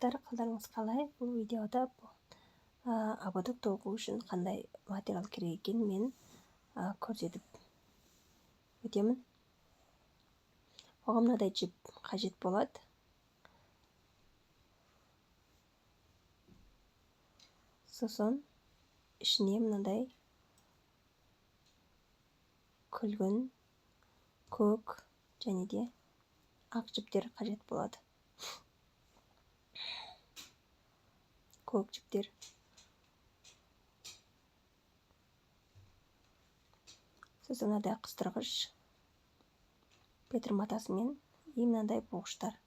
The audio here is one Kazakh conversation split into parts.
достар, қалдарыңыз қалай? Бұл видеода ободок тоқу үшін қандай материал керек екенін мен көрсетіп өтемін. Оған мынадай жіп қажет болады. Сосын ішіне мынадай күлгін, көк және де ақ жіптер қажет болады. Көк жіптер. Сосын мынадай қыстырғыш, петр матасымен и мынадай бұғыштар.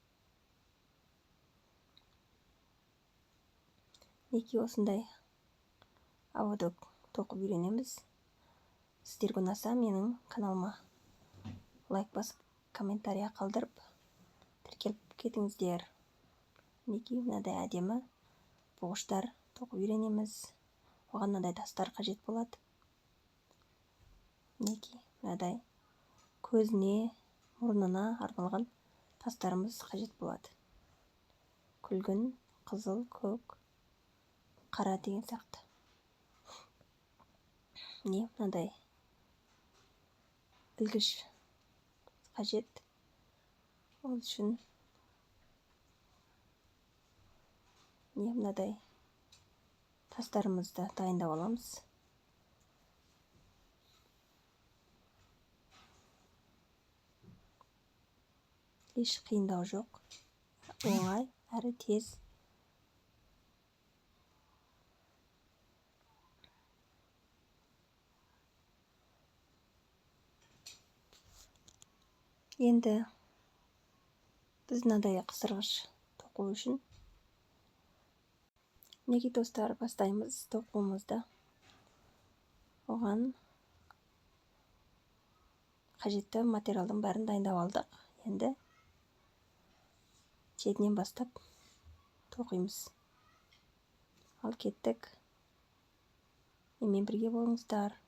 Неге осындай ободок тоқып үйренеміз. Сіздерге ұнаса менің каналыма лайк басып, комментария қалдырып, тіркеліп кетіңіздер. Неге мынадай әдемі бұғыштар тоқып үйренеміз. Оған мынадай достар қажет болады. Неге мынадай көзіне, мұрнына арналған тастарымыз қажет болады. Күлгін, қызыл, көк, қара деген сияқты. Мынадай ілгіш қажет. Ол үшін мынадай тастарымызды дайындап аламыз. Еш қиындау жоқ. Оңай әрі тез. Енді біз мынадай қыстырғыш тоқу үшін неге достар бастаймыз тоқуымызды. Оған қажетті материалдың бәрін дайындап алдық. Енді шетінен бастап тоқимыз. Ал кеттік. Менімен бірге болыңыздар.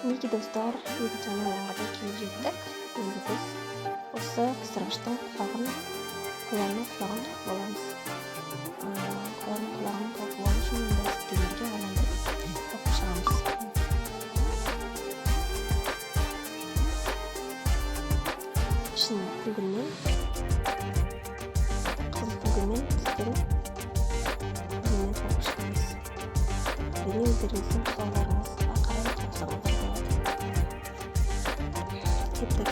Мінекей достар, видеоның аяғына келіп жеттік. Енді біз осы қыстырғыштың құлағын, қоянның құлағын тоқып аламыз. Қоянның құлағын тоқып алу үшін біз демерге ғаламды тоқып шығамыз. Ішін күлгінмен, қызыл күлгінмен сіздер күлгінмен тоқып шығамыз. Әрине өздеріңіздің құлағдарыңызға қарай тоқсаңыздар болады. Кеттік.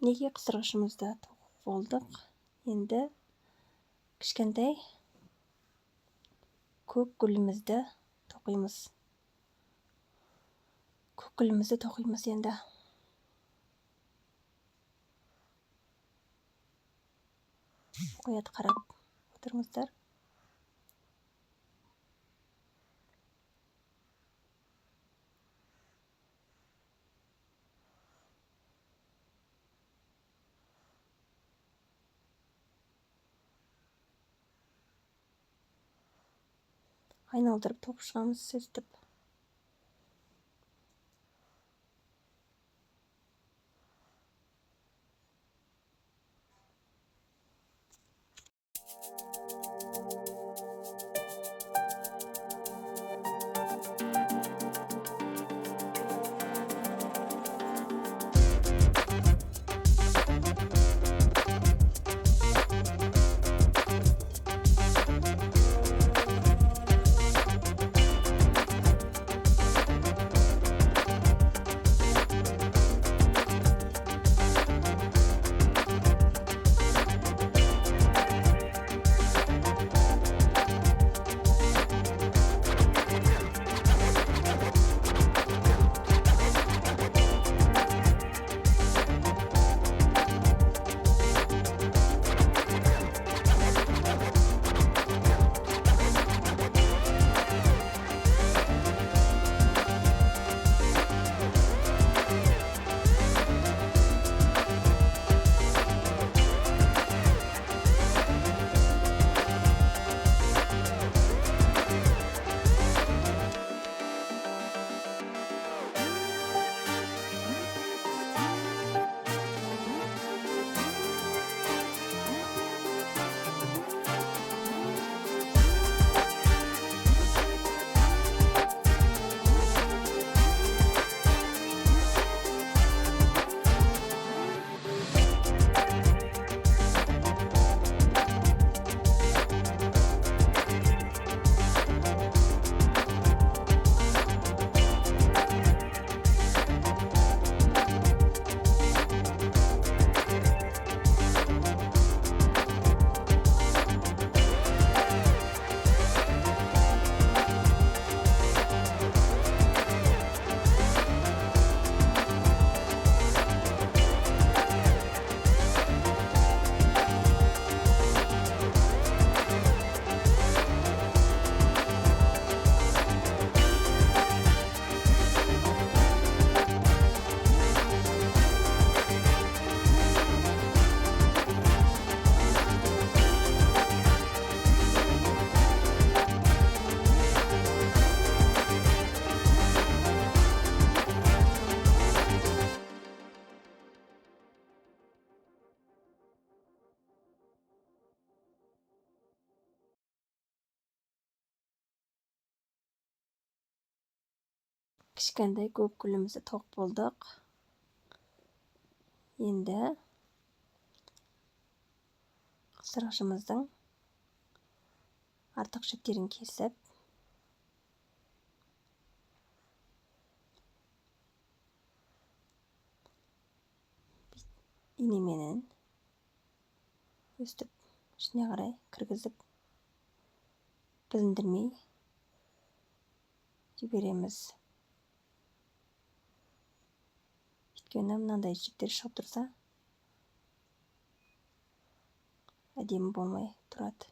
Неге қыстырғышымызда болдық? Енді кішкентай көк гүлімізді тоқимыз. Көк гүлімізді тоқимыз енді. Қояды қарап отырыңыздар. Айналдырып тоқып шығамыз сөйтіп. Кішкентай көп гүлімізді тоқ болдық. Енді қыстырғышымыздың артық шеттерін кесіп, инеменен өстіп ішіне қарай кіргізіп, біліндірмей жібереміз. Өйткені мынандай жіптер шығып тұрса, әдемі болмай тұрады.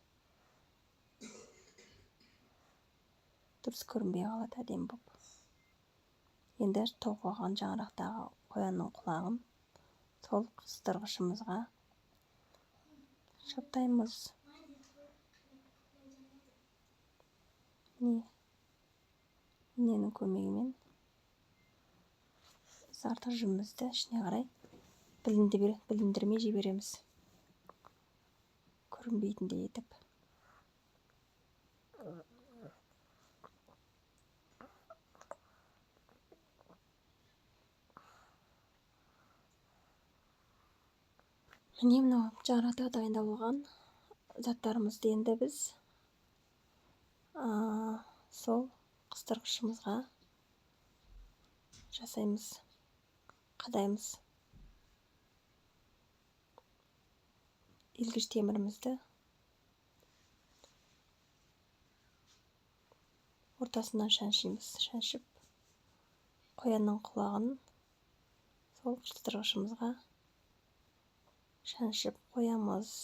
Дұрыс көрінбей қалады әдемі болып. Енді тоқып алған жаңғырақтағы қоянның құлағын сол қыстырғышымызға шаптаймыз. Иненің көмегімен артық жүнімізді ішіне қарай біліндірмей жібереміз. Көрінбейтіндей етіп. Міне мынау жаңғырақта дайындап алған заттарымызды енді біз сол қыстырғышымызға жасаймыз, қадаймыз. Илгіш темірімізді ортасынан шаншимыз. Шаншып, қоянның құлағын сол қыстырғышымызға шаншып қоямыз.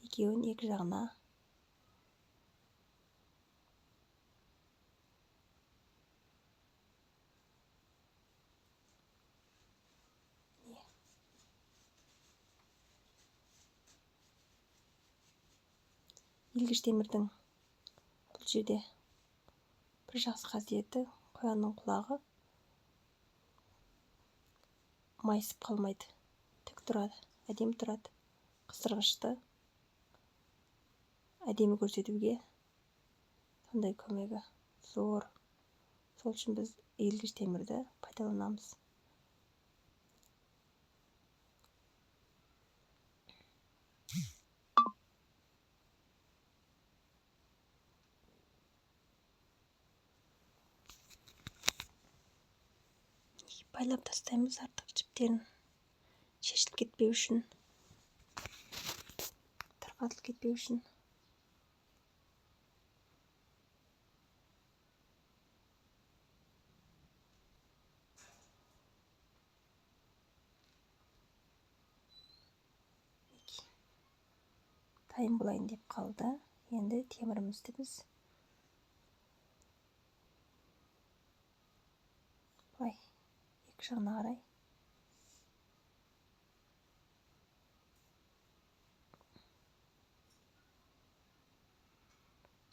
Екеуін екі жағына. Илгіш темірдің бұл жерде бір жақсы қасиеті, қоянның құлағы майысып қалмайды, тік тұрады, әдемі тұрады. Қыстырғышты әдемі көрсетуге сондай көмегі зор. Сол үшін біз илгіш темірді пайдаланамыз. Байлап тастаймыз артық жіптерін, шешіліп кетпеу үшін, тарқатылып кетпеу үшін. Дайын болайын деп қалды. Енді темірімізді біз былай екі жағына қарай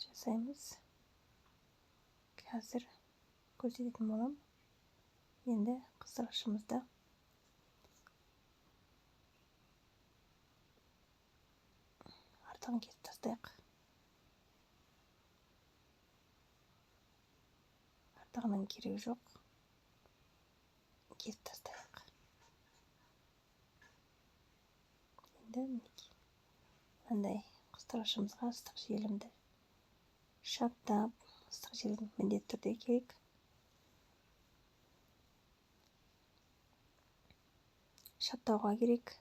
жасаймыз. Қазір көрсететін болам. Енді қыстырғышымызды артығын кесіп тастайық. Артығының керегі жоқ. Кесіп тастайық. Енді мынандай қыстырғышымызға ыстық желімді шаптап, ыстық желім міндетті түрде керек. Шаптауға керек.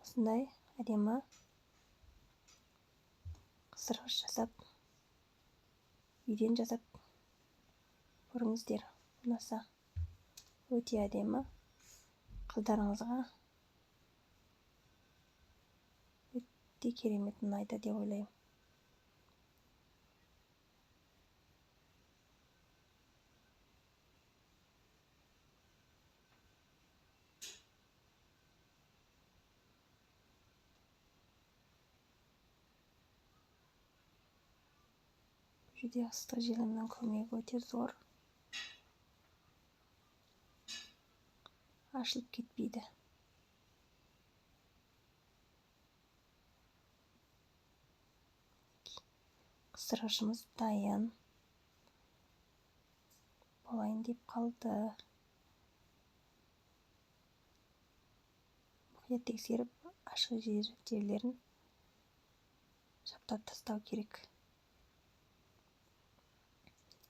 Осындай әдемі қыстырғыш жасап, үйден жасап көріңіздер. Ұнаса өте әдемі. Қыздарыңызға өте керемет ұнайды деп ойлаймын. Бұл жерде ыстық желімнің көмегі өте зор. Ашылып кетпейді. қыстырғышымыз дайын. Болайын деп қалды. Мұқият тексеріп, ашық жерлерін шаптап тастау керек.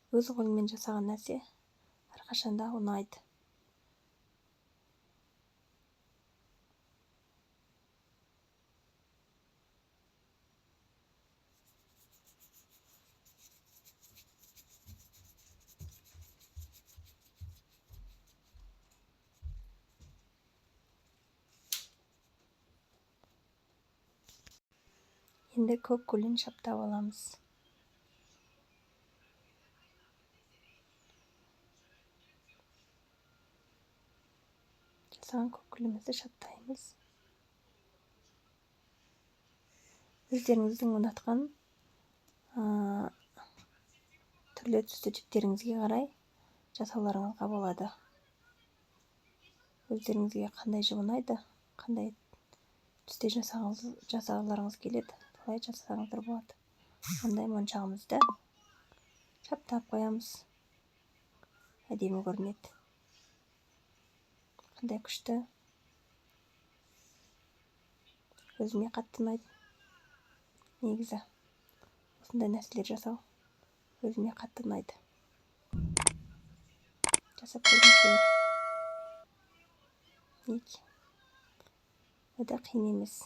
Өз қолыңмен жасаған нәрсе әрқашанда ұнайды. Енді көк гүлін шаптап аламыз. Жасаған көк гүлімізді шаптаймыз. Өздеріңіздің ұнатқан түрлі түсті жіптеріңізге қарай жасауларыңызға болады. Өздеріңізге қандай жіп ұнайды, қандай түсте жасағыларыңыз келеді, солай жасаңыздар болады. Ондай моншағымызды шаптап қоямыз. Әдемі көрінеді. Қандай күшті. Өзіме қатты ұнайды. Негізі осындай нәрселер жасау өзіме қатты ұнайды. Жасап көріңіздер. Неге? Өте қиын емес.